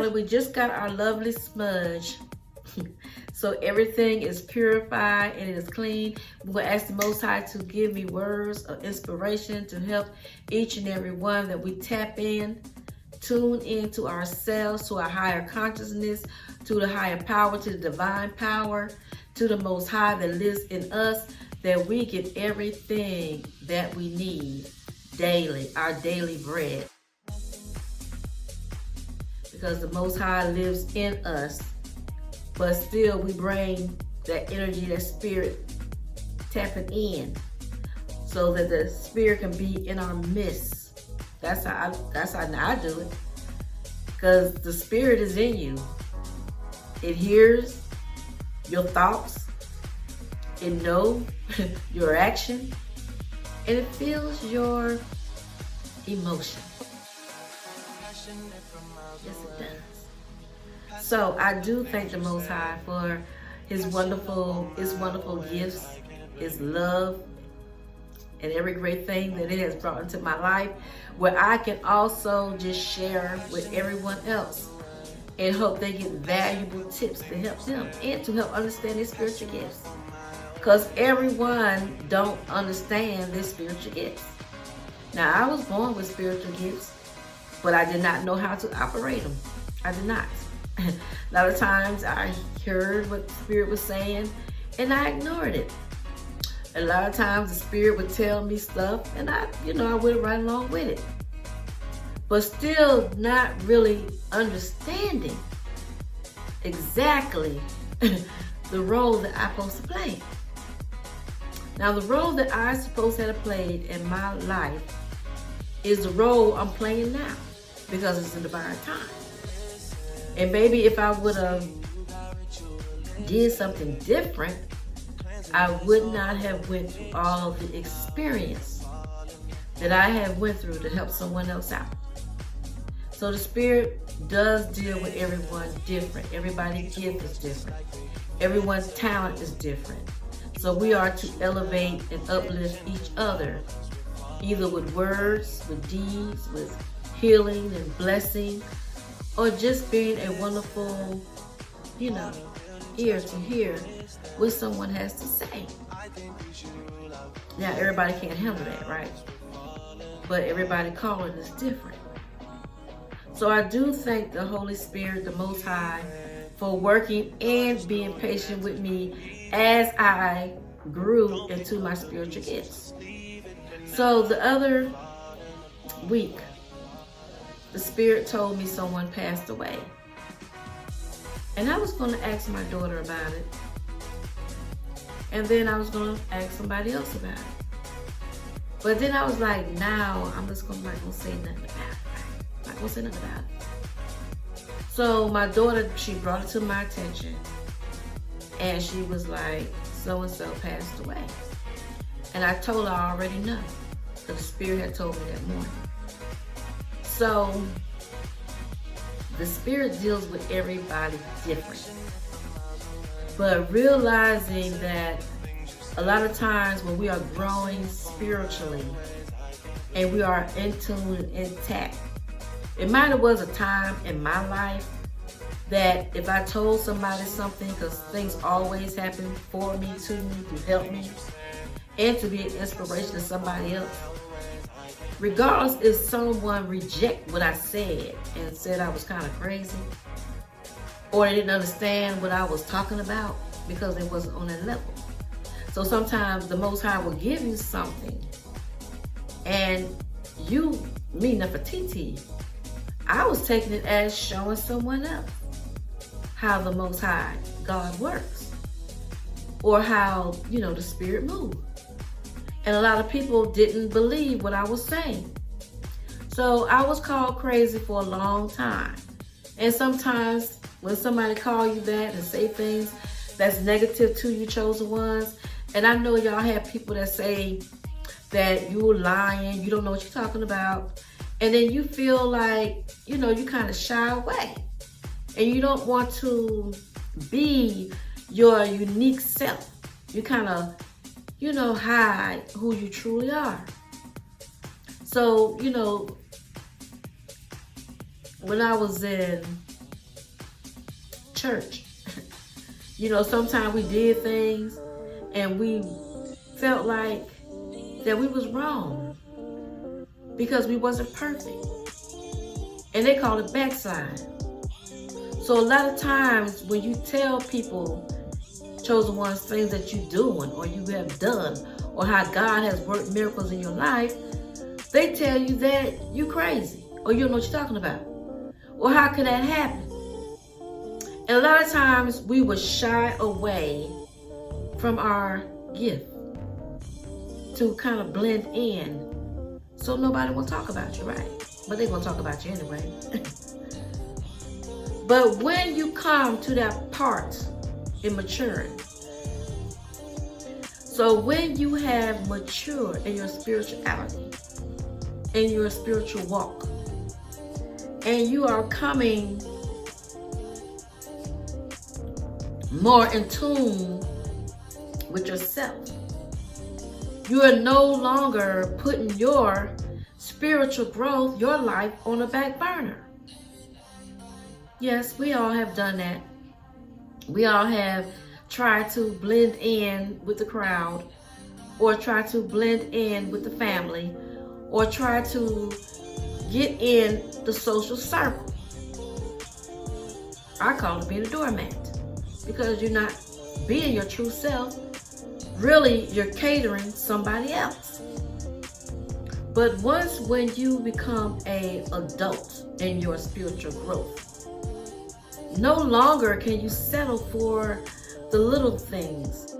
finally, we just got our lovely smudge. So everything is purified and it is clean. We will ask the Most High to give me words of inspiration to help each and every one that we tap in, tune into ourselves, to our higher consciousness, to the higher power, to the divine power, to the Most High that lives in us, that we get everything that we need daily, our daily bread. Because the Most High lives in us, but still we bring that energy, that spirit tapping in, so that the spirit can be in our midst. That's how I do it. Because the spirit is in you. It hears your thoughts. It knows your action. And it feels your emotion. Yes, it does. So I do thank the Most High for his wonderful gifts, his love, and every great thing that it has brought into my life, where I can also just share with everyone else and hope they get valuable tips to help them and to help understand their spiritual gifts. Because everyone don't understand their spiritual gifts. Now, I was born with spiritual gifts, but I did not know how to operate them. I did not. A lot of times I heard what the Spirit was saying and I ignored it. A lot of times the Spirit would tell me stuff and I went right along with it. But still not really understanding exactly the role that I'm supposed to play. Now, the role that I'm supposed to have played in my life is the role I'm playing now, because it's in divine time. And maybe if I would have did something different, I would not have went through all of the experience that I have went through to help someone else out. So the Spirit does deal with everyone different. Everybody's gift is different. Everyone's talent is different. So we are to elevate and uplift each other, either with words, with deeds, with healing and blessing, or just being a wonderful, ear to hear what someone has to say. Now, everybody can't handle that, right? But everybody calling is different. So I do thank the Holy Spirit, the Most High, for working and being patient with me as I grew into my spiritual gifts. So the other week, the Spirit told me someone passed away. And I was going to ask my daughter about it. And then I was going to ask somebody else about it. But then I was like, now I'm just not going to say nothing about it. I'm not going to say nothing about it. So my daughter, she brought it to my attention. And she was like, so-and-so passed away. And I told her I already know. The Spirit had told me that morning. So the Spirit deals with everybody different. But realizing that a lot of times when we are growing spiritually and we are in tune and intact, it might have was a time in my life that if I told somebody something, because things always happen for me, to me, to help me, and to be an inspiration to somebody else, regardless if someone reject what I said and said I was kind of crazy, or they didn't understand what I was talking about because it wasn't on that level. So sometimes the Most High will give you something, and you, me, Nefertiti, I was taking it as showing someone else how the Most High, God, works, or how, the Spirit moves. And a lot of people didn't believe what I was saying. So I was called crazy for a long time. And sometimes when somebody call you that and say things that's negative to you, chosen ones, and I know y'all have people that say that you're lying, you don't know what you're talking about, and then you feel like, you kind of shy away. And you don't want to be your unique self. You kind of, hide who you truly are. So, when I was in church. You know, sometimes we did things and we felt like that we was wrong because we wasn't perfect. And they call it backslide. So a lot of times when you tell people, chosen ones, things that you're doing or you have done, or how God has worked miracles in your life, they tell you that you crazy or you don't know what you're talking about. Or how could that happen? And a lot of times we would shy away from our gift to kind of blend in so nobody will talk about you, right? But they're going to talk about you anyway. But when you come to that part in maturing, so when you have matured in your spirituality, in your spiritual walk, and you are coming more in tune with yourself, you are no longer putting your spiritual growth, your life, on the back burner. Yes, we all have done that. We all have tried to blend in with the crowd, or try to blend in with the family, or try to get in the social circle. I call it being a doormat, because you're not being your true self. Really, you're catering somebody else. But once when you become an adult in your spiritual growth, no longer can you settle for the little things